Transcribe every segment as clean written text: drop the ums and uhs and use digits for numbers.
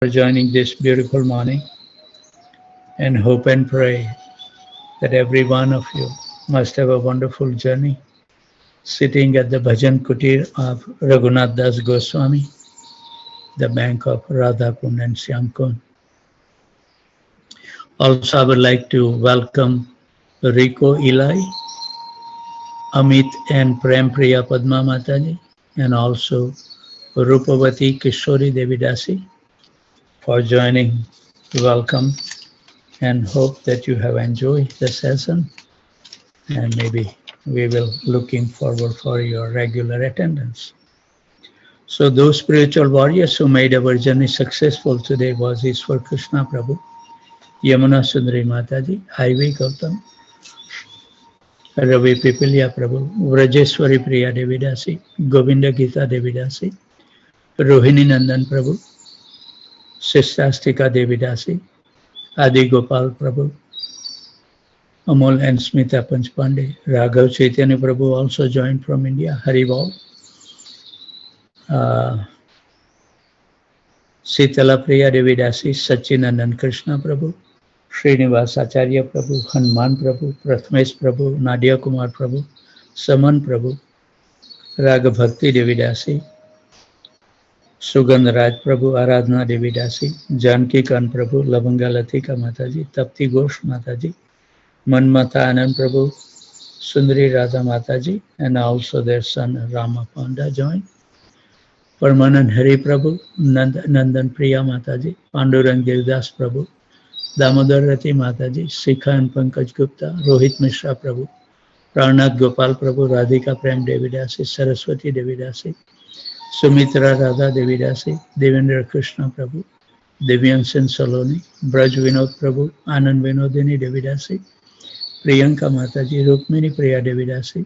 for joining this beautiful morning, and hope and pray that every one of you must have a wonderful journey sitting at the Bhajan Kutir of Raghunath Das Goswami, the bank of Radhakund and Shyamkund. Also, I would like to welcome Rico Eli, Amit and Prem Priya Padma Mataji, and also Rupavati Kishori Devidasi for joining. Welcome and hope that you have enjoyed the session, and maybe we will looking forward for your regular attendance. So those spiritual warriors who made our journey successful today was Ishwar Krishna Prabhu, Yamuna Sundari Mataji, Ivy Gautam, Ravi Pipilia Prabhu, Vrajeshwari Priya Devidasi, Govinda Gita Devidasi, Rohini Nandan Prabhu, Sistastika Devidasi, Adi Gopal Prabhu, Amol and Smita Panchpande, Raghav Chaitanya Prabhu also joined from India, Haribol, Sitala Priya Devidasi, Sachinandan Krishna Prabhu, Srinivas Acharya Prabhu, Hanuman Prabhu, Prathmesh Prabhu, Nadia Kumar Prabhu, Saman Prabhu, Raga Bhakti Devidasi, Sugandh Raj Prabhu, Aradhana Devidasi, Janki Kan Prabhu, Lavanga Latika Mataji, Tapti Ghosh Mataji, Manmata Anand Prabhu, Sundari Radha Mataji, and also their son Rama Panda joined. Parmanand Hari Prabhu, Nandan Priya Mataji, Pandurang Devdas Prabhu, Damodar Rati Mataji, Sikha and Pankaj Gupta, Rohit Mishra Prabhu, Pranath Gopal Prabhu, Radhika Prem Devidasi, Saraswati Devidasi, Sumitra Radha Devidasi, Devendra Krishna Prabhu, Devyansan Saloni, Braj Vinod Prabhu, Anand Vinodini Devidasi, Priyanka Mataji, Rukmini Priya Devidasi.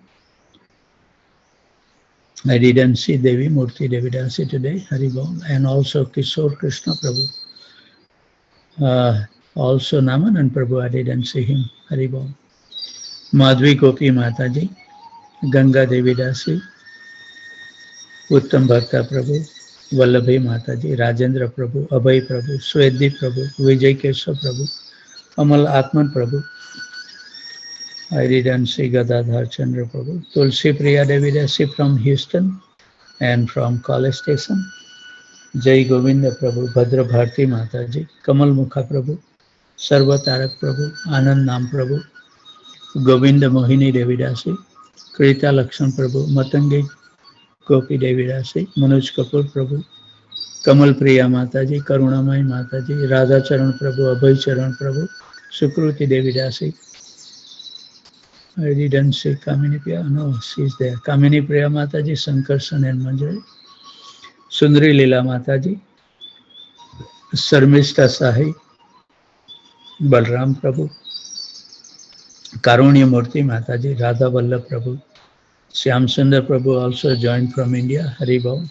I didn't see Devi Murti Devidasi today, Haribol, and also Kishore Krishna Prabhu. Also Namanan Prabhu, I didn't see him, Haribol. Madhvi Gopi Mataji, Ganga Devidasi, Uttam Bhakta Prabhu, Vallabhi Mataji, Rajendra Prabhu, Abhay Prabhu, Swedhi Prabhu, Vijay Keshav Prabhu, Amal Atman Prabhu. I didn't see Gadadhar Chandra Prabhu. Tulsi Priya Devidasi from Houston and from College Station. Jai Govinda Prabhu, Bhadra Bharti Mataji, Kamal Mukha Prabhu, Sarva Tarak Prabhu, Anand Nam Prabhu, Govinda Mohini Devidasi, Krita Lakshan Prabhu, Matangi Gopi Devidasi, Manoj Kapoor Prabhu, Kamal Priya Mataji, Karunamai Mataji, Radha Charan Prabhu, Abhay Charan Prabhu, Sukruti Devidasi. I didn't see Kamini Priya. No, she's there. Kamini Priya Mataji, Sankarsan and Manjari. Sundari Leela Mataji. Sarmishta Sahi. Balram Prabhu. Karunya Murti Mataji. Radha Vallabh Prabhu. Shyam Sundar Prabhu also joined from India. Haribol.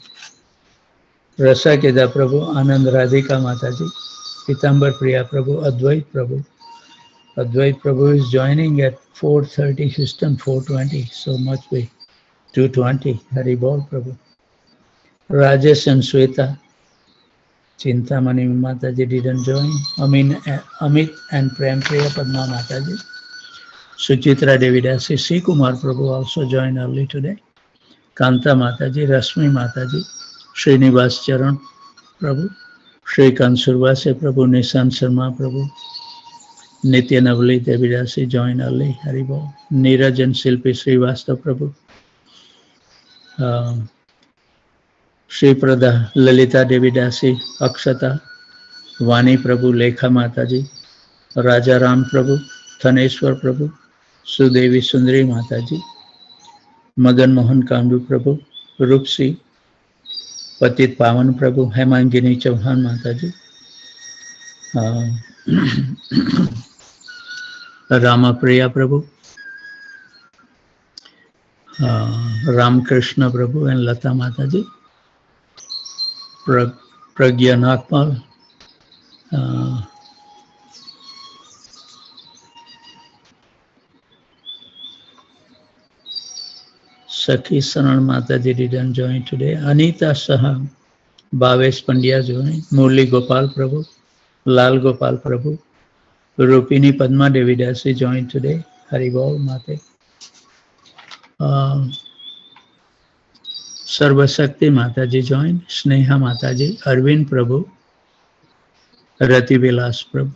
Rasa Keda Prabhu. Anand Radhika Mataji. Pitambar Priya Prabhu. Advait Prabhu. Advait Prabhu is joining at 4:30 Houston, 4:20, so much be 2:20. Haribol Prabhu. Rajesh and Sweta, Chintamani Mataji didn't join. Amit and Prem Priya Padma Mataji. Suchitra Devidasi, C. Kumar Prabhu also joined early today. Kanta Mataji, Rasmi Mataji, Srinivas Charan Prabhu, Sri Kansurvase Prabhu, Nishan Sharma Prabhu, Nitya Navali Devidasi joined early, Haribol. Neeraj and Silpi Srivastava Prabhu. Sri Prada Lalita Devidasi, Akshata, Vani Prabhu, Lekha Mataji, Raja Ram Prabhu, Thaneshwar Prabhu, Sudevi Sundari Mataji, Madan Mohan Kandu Prabhu, Rupsi, Patit Pavan Prabhu, Hemangini Chauhan Mataji, Rama Priya Prabhu, Ram Krishna Prabhu and Lata Mataji, Pragya Nagpal, Sakhi Saran Mataji didn't join today. Anita Saha, Bhavesh Pandya joined, Murli Gopal Prabhu, Lal Gopal Prabhu, Rupini Padma Devi Dasi joined today. Haribol Mate. Sarvashakti Mataji joined, Sneha Mataji, Arvind Prabhu, Rati Vilas Prabhu.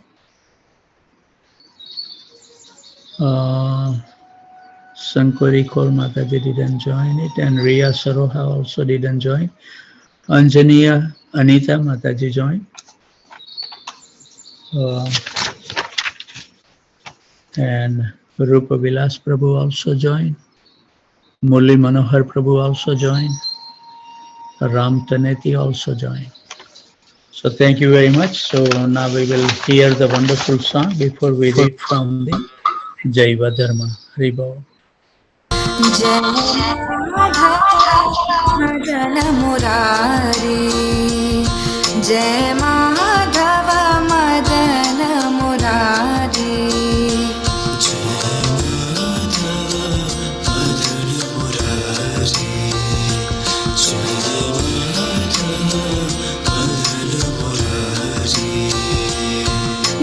Sankori Kaur Mataji didn't join it, and Riya Saroha also didn't join. Anjaniya Anita Mataji joined. And Rupa Vilas Prabhu also joined. Murli Manohar Prabhu also joined. Ram Taneti also joined. So thank you very much. So now we will hear the wonderful song before we read from the Jaiva Dharma. Haribol. Jai Madhava Madana Murari, Jai Madhava Madana Murari,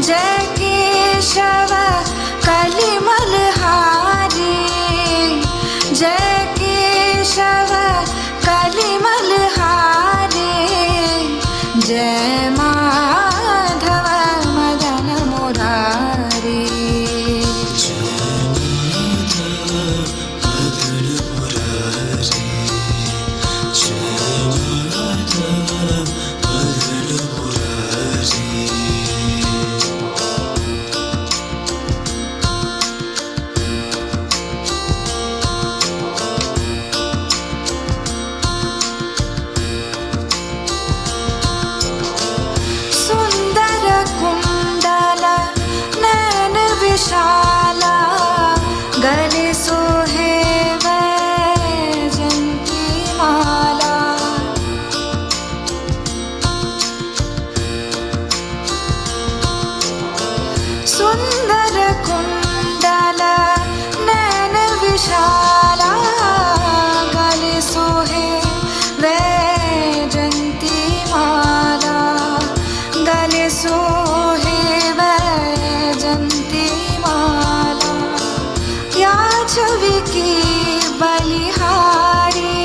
Jai Keshava Kalimal Hari, Jai Keshava Kalimal Hari, Jai Madhava Madana Murari, Sundara Kundala Nana Vishala Gale Sohe Vajanti Mala, Sundara Kundala Nana Vishala Gale Sohe Vajanti Mala, Gale Sohe Vajanti Mala, Ya Chaviki Balihari,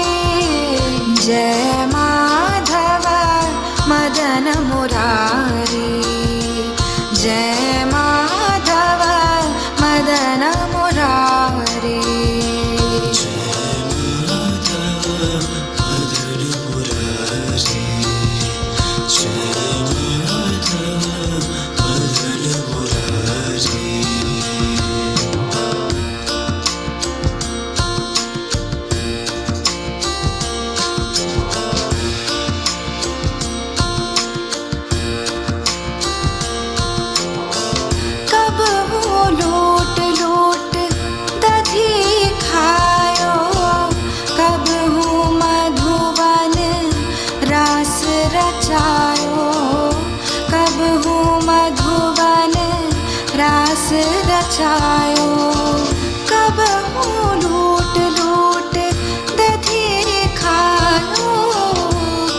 Jai Madhava Madana Murari, Jai Madhava Madana Murari, कब हो लूट लूट दधी खायो, कब हूँ मधुवन रास रचायो, कब हूँ मधुवन रास रचायो, कब हूँ लूट लूट दधी खायो,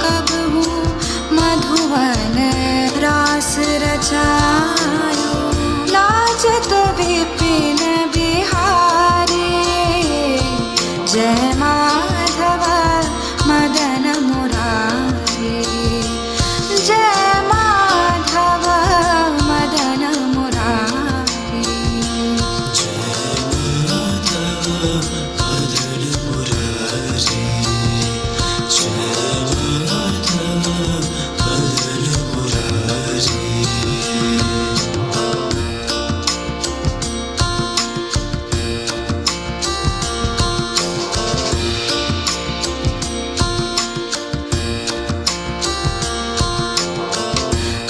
कब हूँ मधुवन रास रचायो, लाजत विपिन बिहारी, जय माधव मदन मुरारी, जय माधव मदन मुरारी,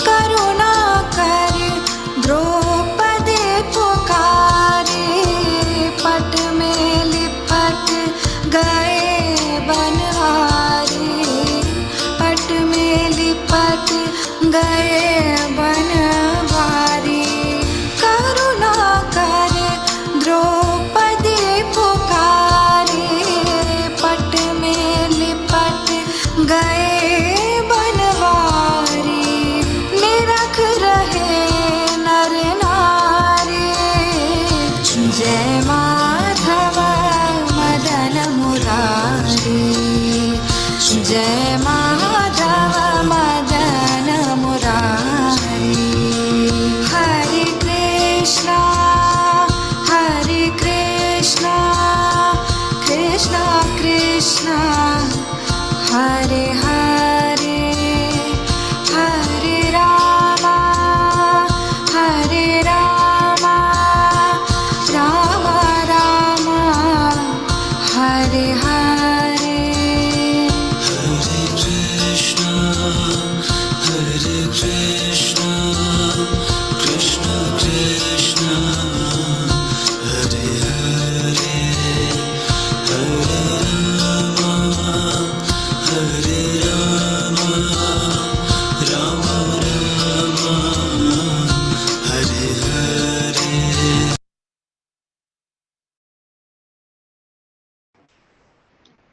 करुणा कर द्रौपदी पुकारे, पट में लिपट गए बनवारी, पट में लिपट गए बनवारी, करुणा कर द्रौपदी पुकारे, पट में लिपट गए Banwari,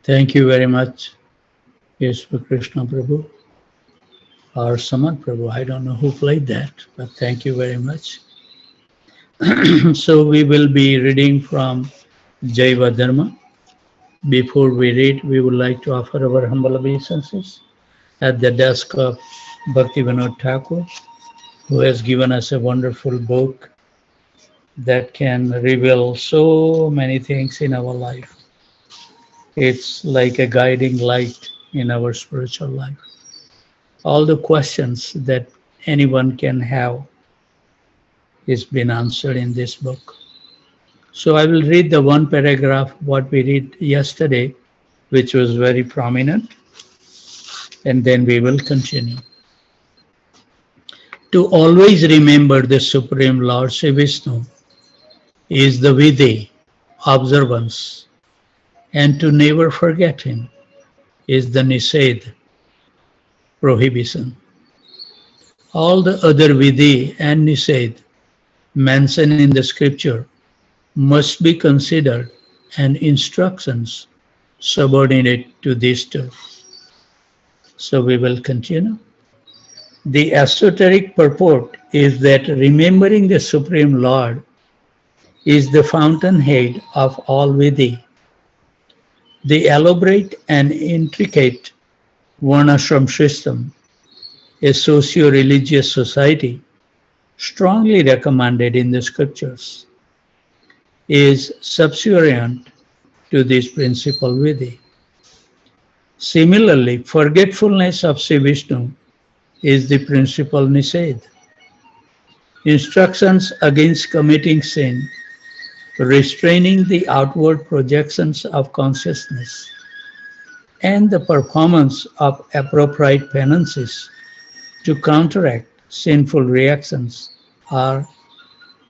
Thank you very much, yes, Krishna Prabhu or Samat Prabhu. I don't know who played that, but thank you very much. So we will be reading from Jaiva Dharma. Before we read, we would like to offer our humble obeisances at the desk of Bhaktivinoda Thakur, who has given us a wonderful book that can reveal so many things in our life. It's like a guiding light in our spiritual life. All the questions that anyone can have is been answered in this book. So I will read the one paragraph what we read yesterday, which was very prominent, and then we will continue. To always remember the Supreme Lord Sri Vishnu is the vidhi, observance, and to never forget him is the nised, prohibition. All the other vidhi and nised mentioned in the scripture must be considered and instructions subordinate to these two. So we will continue. The esoteric purport is that remembering the Supreme Lord is the fountainhead of all vidhi. The elaborate and intricate Varnashram system, a socio-religious society strongly recommended in the scriptures, is subservient to this principal vidhi. Similarly, forgetfulness of Sri Vishnu is the principal nised. Instructions against committing sin, restraining the outward projections of consciousness, and the performance of appropriate penances to counteract sinful reactions are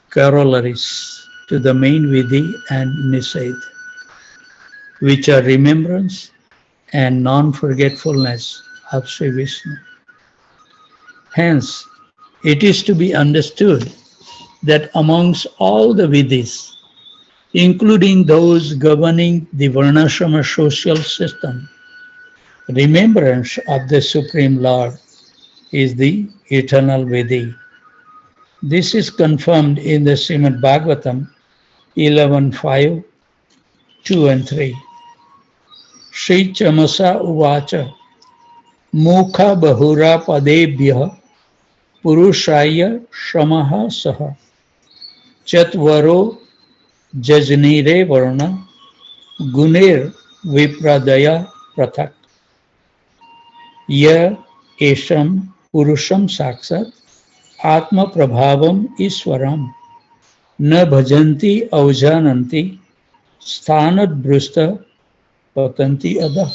corollaries to the main vidhi and nised, which are remembrance and non-forgetfulness of Sri Vishnu. Hence, it is to be understood that amongst all the vidhis, including those governing the Varnashrama social system, remembrance of the Supreme Lord is the eternal vidhi. This is confirmed in the Srimad Bhagavatam 11.5, 2 and 3. Shri Chamasa Uvacha Mukha Bahura Padebhyah Purushaya Shamaha Saha Chatvaro Jajnire Varna Guner Vipradaya Prathak Ya Esham Purusham Saksat Atma Prabhavam Iswaram Na Bhajanti Aujananti Sthanad Brusta Patanti Ada.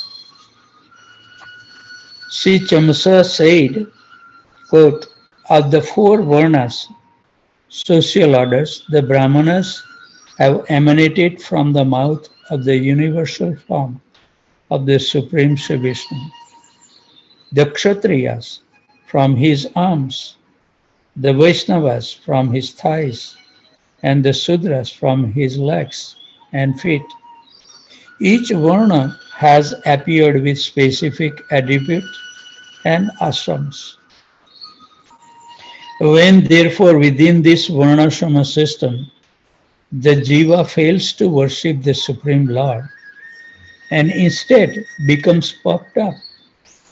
Sri Chamsa said, quote, of the four Varnas, social orders, the Brahmanas have emanated from the mouth of the universal form of the Supreme Sri Vishnu. The Kshatriyas from his arms, the Vaishnavas from his thighs, and the Sudras from his legs and feet. Each Varna has appeared with specific attributes and ashrams. When therefore within this Varnashrama system, the Jiva fails to worship the Supreme Lord and instead becomes puffed up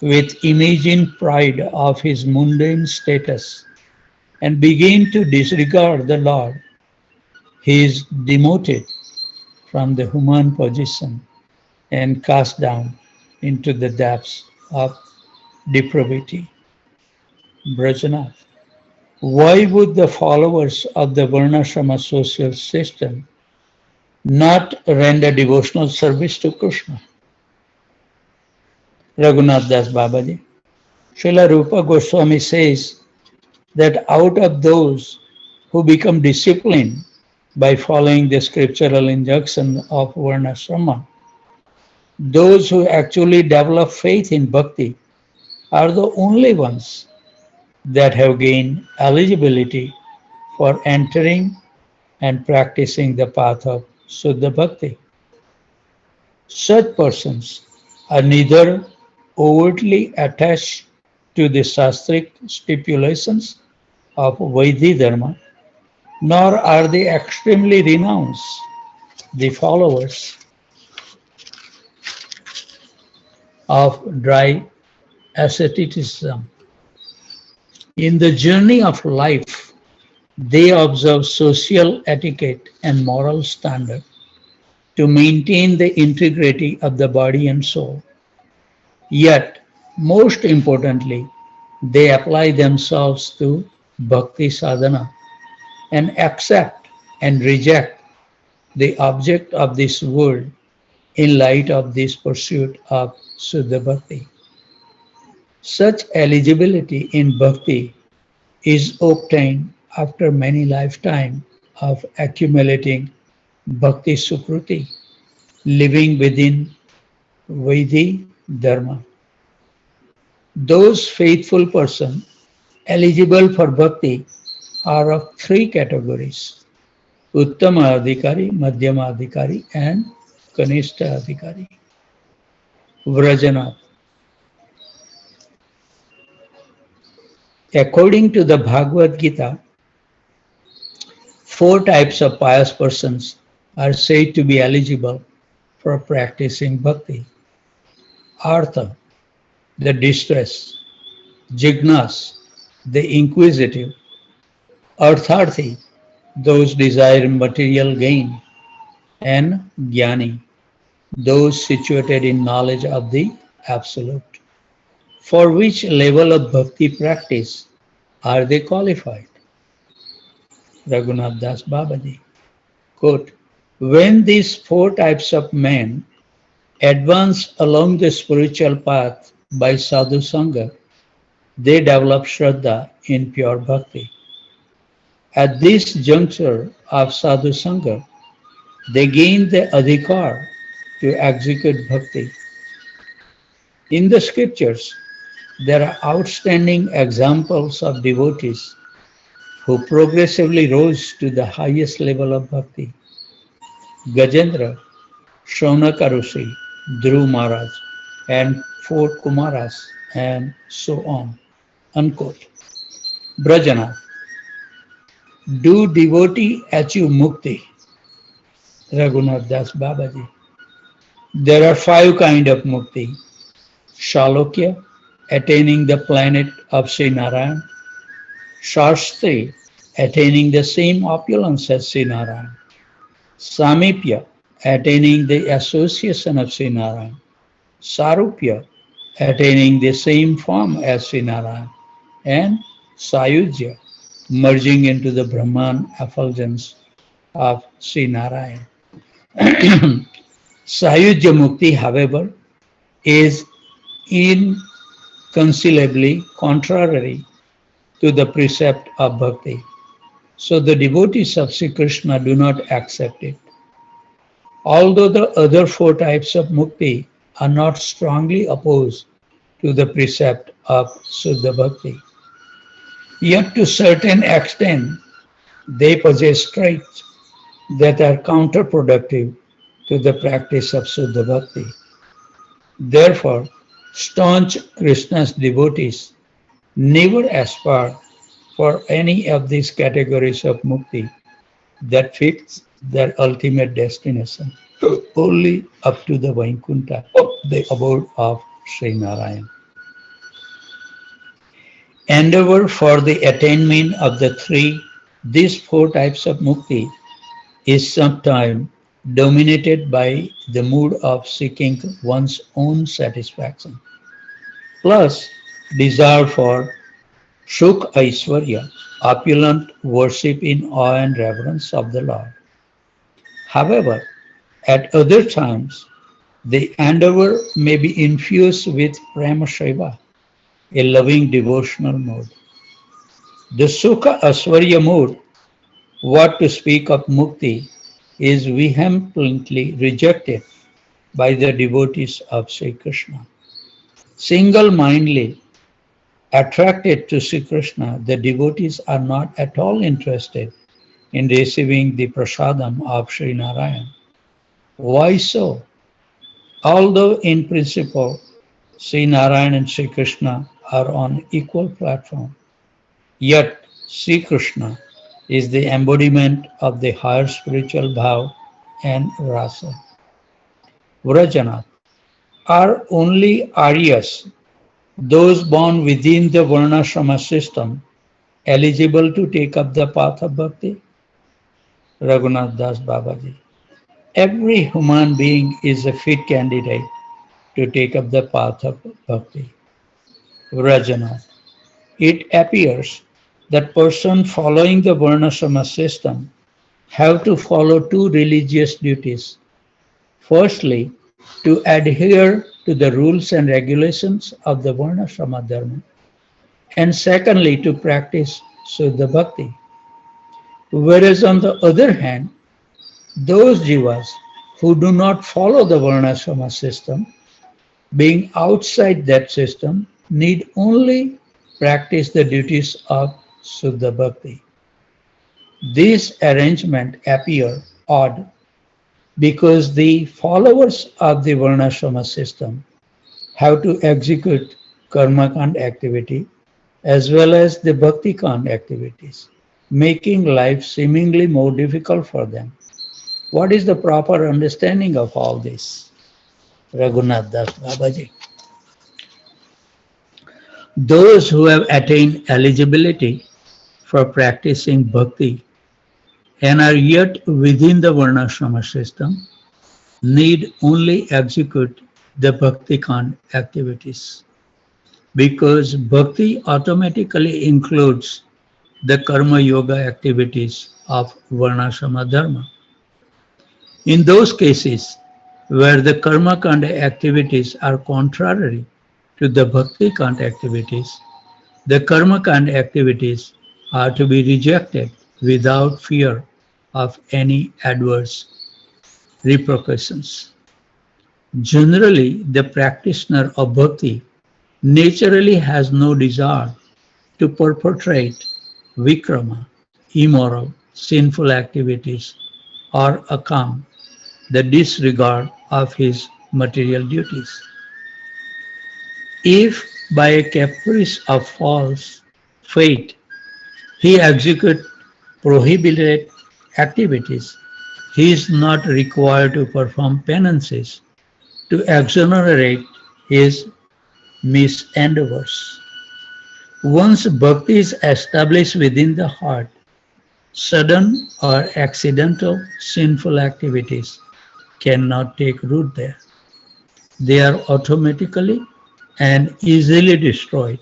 with imagined pride of his mundane status and begin to disregard the Lord, he is demoted from the human position and cast down into the depths of depravity. Brajanath. Why would the followers of the Varnashrama social system not render devotional service to Krishna? Raghunath Das Babaji. Srila Rupa Goswami says that out of those who become disciplined by following the scriptural injunction of Varnashrama, those who actually develop faith in bhakti are the only ones that have gained eligibility for entering and practicing the path of Suddha Bhakti. Such persons are neither overtly attached to the Shastric stipulations of Vaidhi Dharma, nor are they extremely renounced the followers of dry asceticism. In the journey of life, they observe social etiquette and moral standard to maintain the integrity of the body and soul. Yet, most importantly, they apply themselves to bhakti sadhana and accept and reject the object of this world in light of this pursuit of Suddha Bhakti. Such eligibility in bhakti is obtained after many lifetimes of accumulating bhakti sukruti, living within Vaidhi Dharma. Those faithful persons eligible for bhakti are of three categories: Uttama Adhikari, Madhyama Adhikari, and Kanishta Adhikari. Vrajanath. According to the Bhagavad Gita, four types of pious persons are said to be eligible for practicing bhakti. Artha, the distressed; Jignas, the inquisitive; Artharthi, those desiring material gain; and Jnani, those situated in knowledge of the Absolute. For which level of bhakti practice are they qualified? Raghunath Das Babaji. Quote, when these four types of men advance along the spiritual path by sadhu sangha, they develop shraddha in pure bhakti. At this juncture of sadhu sangha, they gain the adhikar to execute bhakti. In the scriptures, there are outstanding examples of devotees who progressively rose to the highest level of bhakti. Gajendra, Shaunaka Rishi, Dhruv Maharaj, and four Kumaras, and so on. Unquote. Brajanath. Do devotee achieve mukti? Raghunath Das Babaji. There are five kinds of mukti. Shalokya, attaining the planet of Sri Narayan; Shastri, attaining the same opulence as Sri Narayan; Samipya, attaining the association of Sri Narayan; Sarupya, attaining the same form as Sri Narayan; and Sayujya, merging into the Brahman effulgence of Sri Narayan. Sayujya Mukti, however, is inconceivably contrary to the precept of bhakti. So the devotees of Sri Krishna do not accept it. Although the other four types of mukti are not strongly opposed to the precept of Suddha Bhakti, yet to certain extent they possess traits that are counterproductive to the practice of Suddha Bhakti. Therefore, staunch Krishna's devotees never aspire for any of these categories of mukti that fits their ultimate destination, only up to the Vaikuntha, the abode of Sri Narayan. Endeavor for the attainment of these four types of mukti is sometimes dominated by the mood of seeking one's own satisfaction, plus desire for Sukh Aishwarya, opulent worship in awe and reverence of the Lord. However, at other times, the endeavor may be infused with Prema Shiva, a loving devotional mood. The Sukha Aishwarya mood, what to speak of mukti, is vehemently rejected by the devotees of Sri Krishna. Single-mindedly attracted to Sri Krishna, the devotees are not at all interested in receiving the prasadam of Sri Narayan. Why so? Although in principle, Sri Narayan and Sri Krishna are on equal platform, yet Sri Krishna is the embodiment of the higher spiritual bhav and rasa. Vrajanath are only Aryas, those born within the Varnashrama system, eligible to take up the path of bhakti? Raghunath Das Babaji. Every human being is a fit candidate to take up the path of bhakti. Vrajanath. It appears that person following the Varnashrama system have to follow two religious duties. Firstly, to adhere to the rules and regulations of the Varnashrama Dharma, and secondly, to practice Suddha Bhakti. Whereas on the other hand, those jivas who do not follow the Varnashrama system, being outside that system, need only practice the duties of Suddha Bhakti. This arrangement appear odd because the followers of the Varnashrama system have to execute karma kand activity as well as the bhakti kand activities, making life seemingly more difficult for them. What is the proper understanding of all this? Raghunath Das Babaji. Those who have attained eligibility for practicing bhakti and are yet within the Varnashrama system need only execute the bhakti kand activities, because bhakti automatically includes the karma yoga activities of Varnashrama Dharma. In those cases where the karma kanda activities are contrary to the bhakti kanda activities, the karma kanda activities are to be rejected without fear of any adverse repercussions. Generally, the practitioner of bhakti naturally has no desire to perpetrate vikrama, immoral, sinful activities, or akam, the disregard of his material duties. If by a caprice of false fate he executes prohibited activities, he is not required to perform penances to exonerate his misendeavors. Once bhakti is established within the heart, sudden or accidental sinful activities cannot take root there. They are automatically and easily destroyed.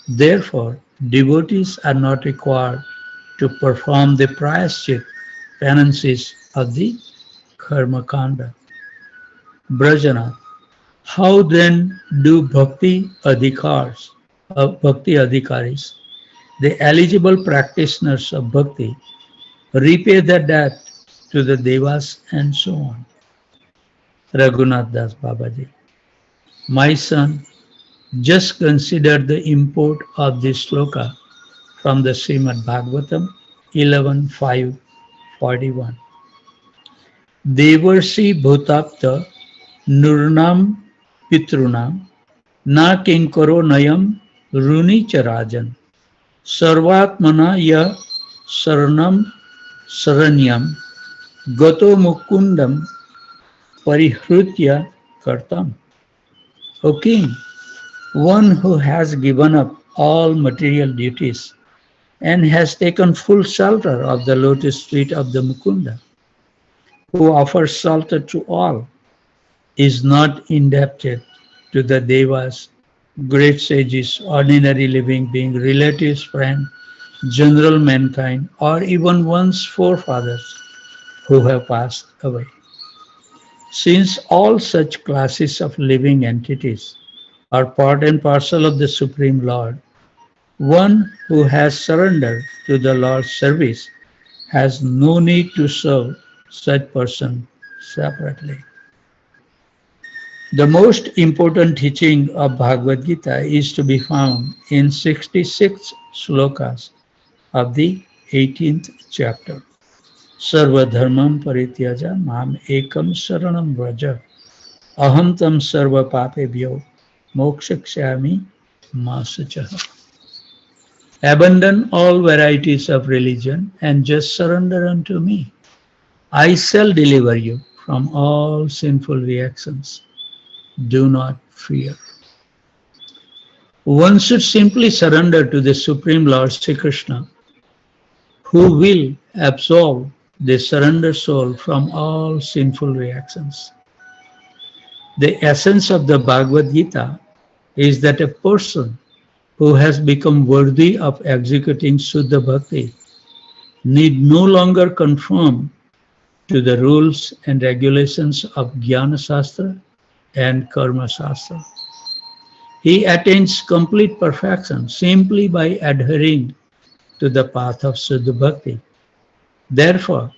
Therefore, devotees are not required to perform the prayaschit penances of the karma kanda. Brajanath. How then do bhakti adhikaris, the eligible practitioners of bhakti, repay the debt to the devas and so on? Raghunath Das Babaji. My son, just consider the import of this sloka from the Srimad Bhagavatam 11.5.41. Devarsi bhutapta nurnam pitrunam na kinkaro nayam runi charajan sarvatmana ya saranam saranyam gato mukundam parihrutya kartam. O king, one who has given up all material duties and has taken full shelter of the lotus feet of the Mukunda, who offers shelter to all, is not indebted to the devas, great sages, ordinary living being, relatives, friends, general mankind, or even one's forefathers who have passed away. Since all such classes of living entities are part and parcel of the Supreme Lord, one who has surrendered to the Lord's service has no need to serve such person separately. The most important teaching of Bhagavad Gita is to be found in 66 slokas of the 18th chapter. Sarva dharmam parityaja mam ekam saranam vraja aham tam sarva papebhyo mokshakshami masuchaha. Abandon all varieties of religion and just surrender unto me. I shall deliver you from all sinful reactions. Do not fear. One should simply surrender to the Supreme Lord Sri Krishna, who will absolve the surrendered soul from all sinful reactions. The essence of the Bhagavad Gita is that a person who has become worthy of executing Shuddha Bhakti need no longer conform to the rules and regulations of Jnana Shastra and Karma Shastra. He attains complete perfection simply by adhering to the path of Shuddha Bhakti. Therefore,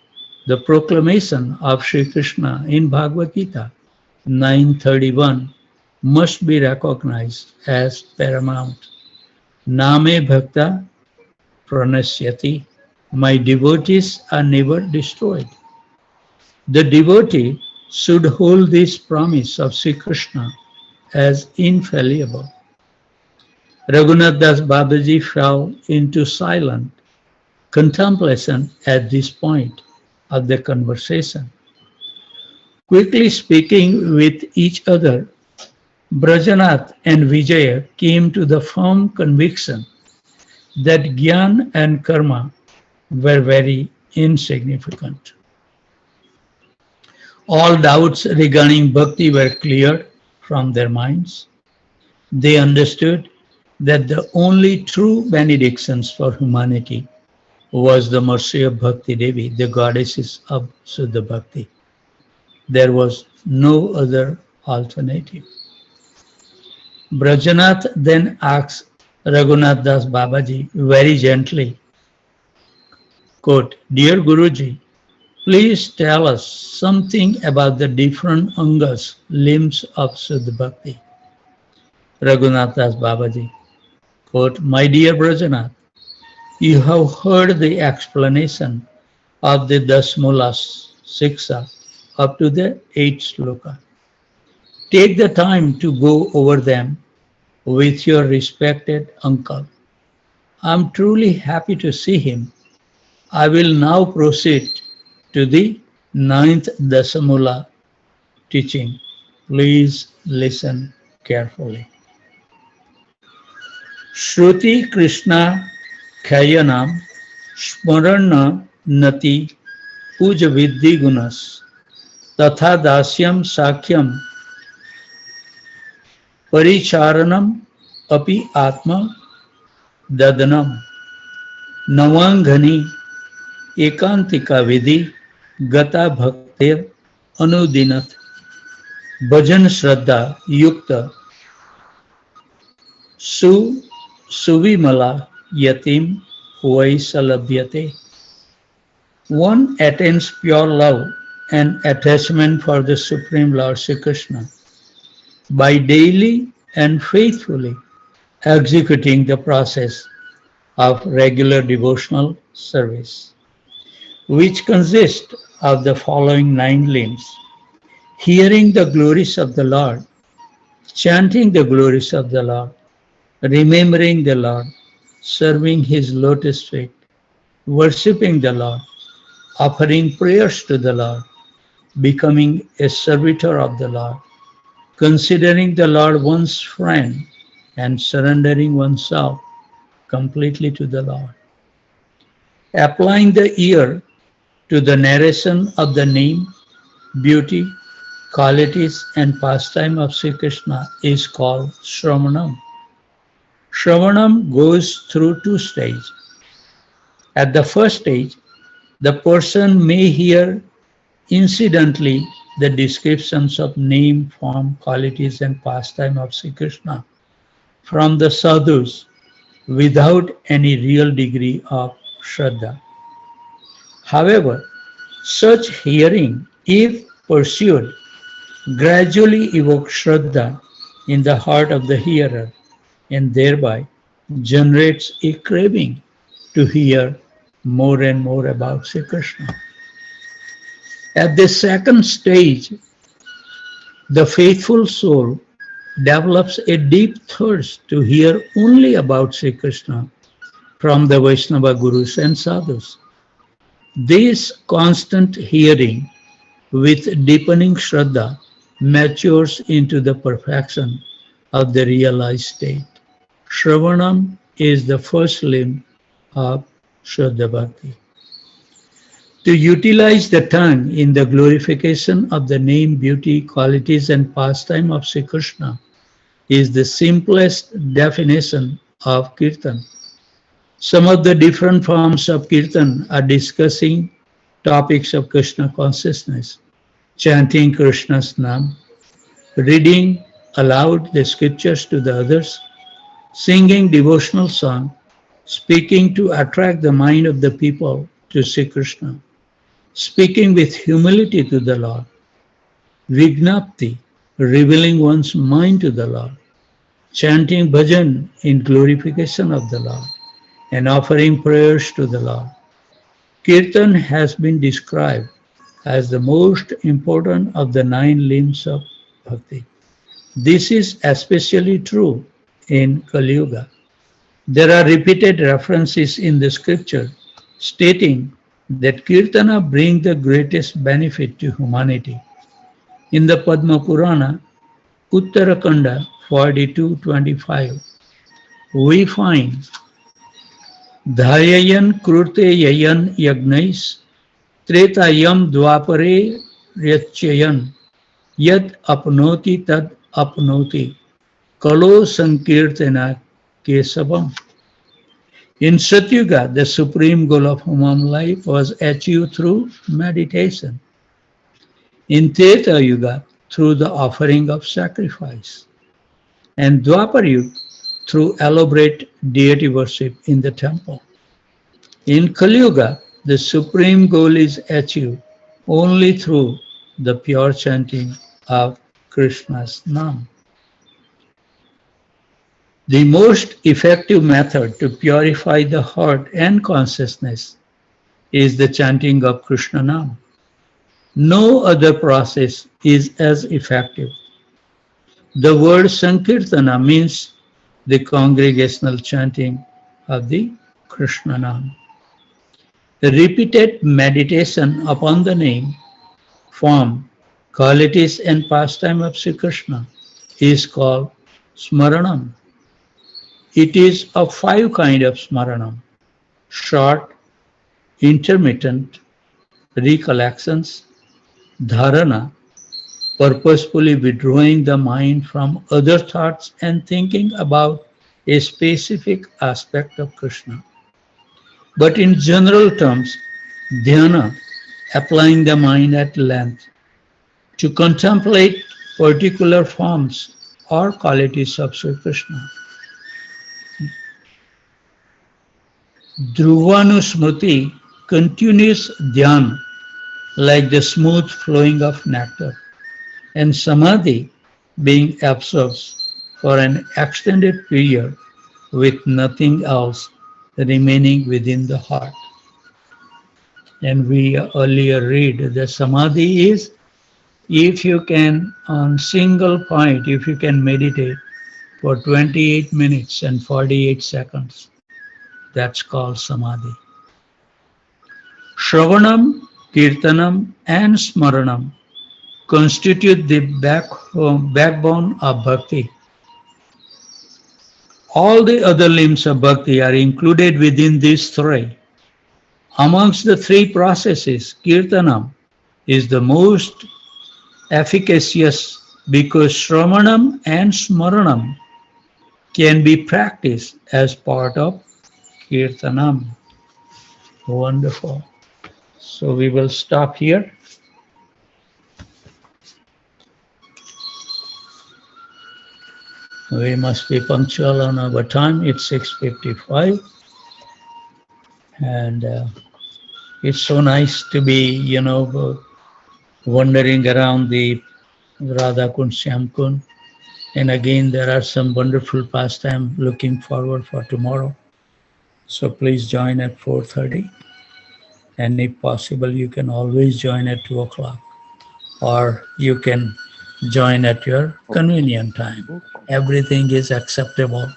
the proclamation of Sri Krishna in Bhagavad Gita 9:31 must be recognized as paramount. Name bhakta pranasyati. My devotees are never destroyed. The devotee should hold this promise of Sri Krishna as infallible. Raghunath Das Babaji fell into silent contemplation at this point of the conversation. Quickly speaking with each other, Brajanath and Vijaya came to the firm conviction that Gyan and Karma were very insignificant. All doubts regarding bhakti were cleared from their minds. They understood that the only true benedictions for humanity was the mercy of Bhakti Devi, the goddesses of Shuddha Bhakti. There was no other alternative. Brajanath then asked Raghunath Das Babaji very gently, quote, Dear Guruji, please tell us something about the different angas, limbs of Shuddha Bhakti. Raghunath Das Babaji, quote, My dear Brajanath, you have heard the explanation of the Dasmula Siksha up to the 8th sloka. Take the time to go over them with your respected uncle. I'm truly happy to see him. I will now proceed to the 9th Dasamula teaching. Please listen carefully. Shruti Krishna Khayanam Smarana Nati Puja Vidhi Gunas Tatha Dasyam Sakhyam Paricharanam Api Atma Dadanam Navanghani Ekantika Vidhi Gata Bhaktir Anudinath Bhajan Shraddha Yukta Suvimala Yatim Vaisalabhyate. One attains pure love and attachment for the Supreme Lord Sri Krishna by daily and faithfully executing the process of regular devotional service, which consists of the following 9 limbs: hearing the glories of the Lord, chanting the glories of the Lord, remembering the Lord, serving His lotus feet, worshipping the Lord, offering prayers to the Lord, becoming a servitor of the Lord, considering the Lord one's friend, and surrendering oneself completely to the Lord. Applying the ear to the narration of the name, beauty, qualities, and pastime of Sri Krishna is called Shravanam. Shravanam goes through 2 stages. At the first stage, the person may hear incidentally the descriptions of name, form, qualities, and pastime of Sri Krishna from the sadhus without any real degree of Shraddha. However, such hearing, if pursued, gradually evokes Shraddha in the heart of the hearer and thereby generates a craving to hear more and more about Sri Krishna. At the second stage, The faithful soul develops a deep thirst to hear only about Sri Krishna from the Vaishnava Gurus and Sadhus. This constant hearing with deepening Shraddha matures into the perfection of the realized state. Shravanam is the first limb of Shraddha Bhakti. To utilize the tongue in the glorification of the name, beauty, qualities and pastime of Sri Krishna is the simplest definition of Kirtan. Some of the different forms of Kirtan are discussing topics of Krishna consciousness, chanting Krishna's name, reading aloud the scriptures to the others, singing devotional song, speaking to attract the mind of the people to Sri Krishna, speaking with humility to the Lord, Vignapti, revealing one's mind to the Lord, chanting bhajan in glorification of the Lord, and offering prayers to the Lord. Kirtan has been described as the most important of the 9 limbs of bhakti. This is especially true in Kali Yuga. There are repeated references in the scripture stating that Kirtana bring the greatest benefit to humanity. In the Padma Purana, Uttarakanda 42:25, we find Dhayayan krute yayan yagnais tretayam dvapare ryachyayan yad apnoti tad apnoti kalo sankirtana kesavam. In Satyuga, the supreme goal of human life was achieved through meditation. In Treta Yuga, through the offering of sacrifice. And Dwapar Yuga, through elaborate deity worship in the temple. In Kali Yuga, the supreme goal is achieved only through the pure chanting of Krishna's name. The most effective method to purify the heart and consciousness is the chanting of Krishna name. No other process is as effective. The word Sankirtana means the congregational chanting of the Krishna name. The repeated meditation upon the name, form, qualities and pastime of Sri Krishna is called Smaranam. It is of 5 kinds of Smaranam: short, intermittent, recollections, dharana, purposefully withdrawing the mind from other thoughts and thinking about a specific aspect of Krishna. But in general terms, dhyana, applying the mind at length to contemplate particular forms or qualities of Sri Krishna. Dhruvanusmriti, continuous dhyana, like the smooth flowing of nectar, and samadhi, being absorbed for an extended period with nothing else remaining within the heart. And we earlier read that samadhi is, if you can, on single point, if you can meditate for 28 minutes and 48 seconds, that's called samadhi. Shravanam, Kirtanam and Smaranam constitute the backbone of bhakti. All the other limbs of bhakti are included within these 3. Amongst the 3 processes, Kirtanam is the most efficacious because Shravanam and Smaranam can be practiced as part of Kirtanam. Wonderful. So we will stop here. We must be punctual on our time. It's 6:55. And it's so nice to be, wandering around the Radha Kund, Shyam Kund. And again, there are some wonderful pastime looking forward for tomorrow. So please join at 4:30. And if possible, you can always join at 2 o'clock. Or you can Join at your convenient time. Everything is acceptable.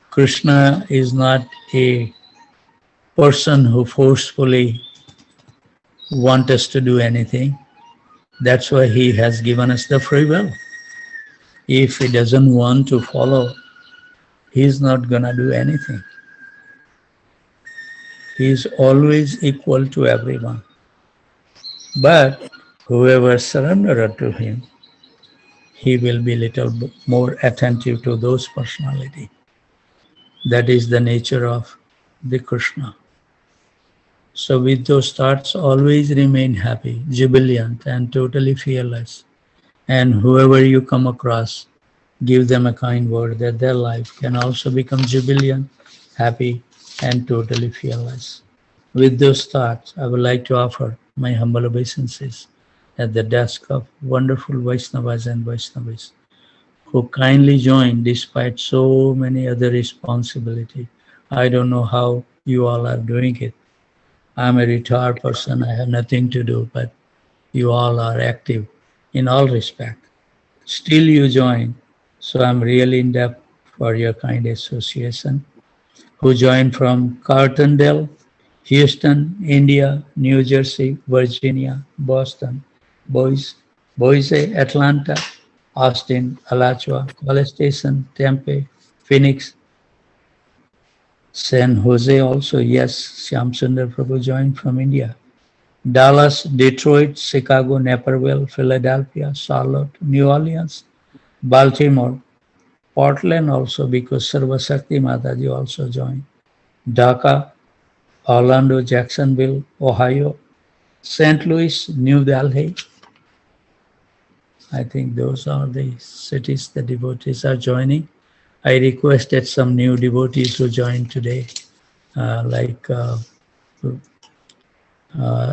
Krishna is not a person who forcefully wants us to do anything. That's why he has given us the free will. If he doesn't want to follow, he's not going to do anything. He is always equal to everyone. But whoever surrendered to him, he will be little more attentive to those personality. That is the nature of the Krishna. So with those thoughts, always remain happy, jubilant, and totally fearless. And whoever you come across, give them a kind word that their life can also become jubilant, happy, and totally fearless. With those thoughts, I would like to offer my humble obeisances at the desk of wonderful Vaishnavas and Vaishnavis who kindly joined despite so many other responsibilities. I don't know how you all are doing it. I'm a retired person, I have nothing to do, but you all are active in all respect. Still you join, so I'm really in debt for your kind association, who joined from Cartondale, Houston, India, New Jersey, Virginia, Boston, Boise, Atlanta, Austin, Alachua, College Station, Tempe, Phoenix, San Jose also, yes, Shyam Sundar Prabhu joined from India. Dallas, Detroit, Chicago, Naperville, Philadelphia, Charlotte, New Orleans, Baltimore, Portland also because Sarvasakti Mataji also joined. Dhaka, Orlando, Jacksonville, Ohio, St. Louis, New Delhi. I think those are the cities the devotees are joining. I requested some new devotees to join today, like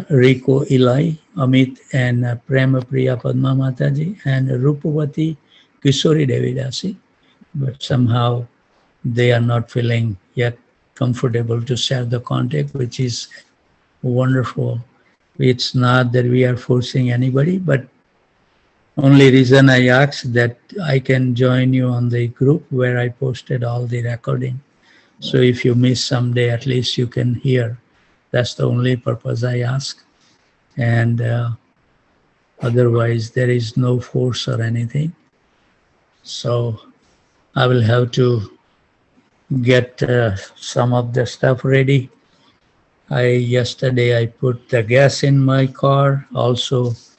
Rico Eli, Amit and Prema Priya Padma Mataji and Rupavati Kishori Devidasi. But somehow they are not feeling yet comfortable to share the contact, which is wonderful. It's not that we are forcing anybody, but only reason I asked that I can join you on the group where I posted all the recording. So if you miss someday, at least you can hear. That's the only purpose I ask. And otherwise, there is no force or anything. So I will have to get some of the stuff ready. Yesterday I put the gas in my car. Also,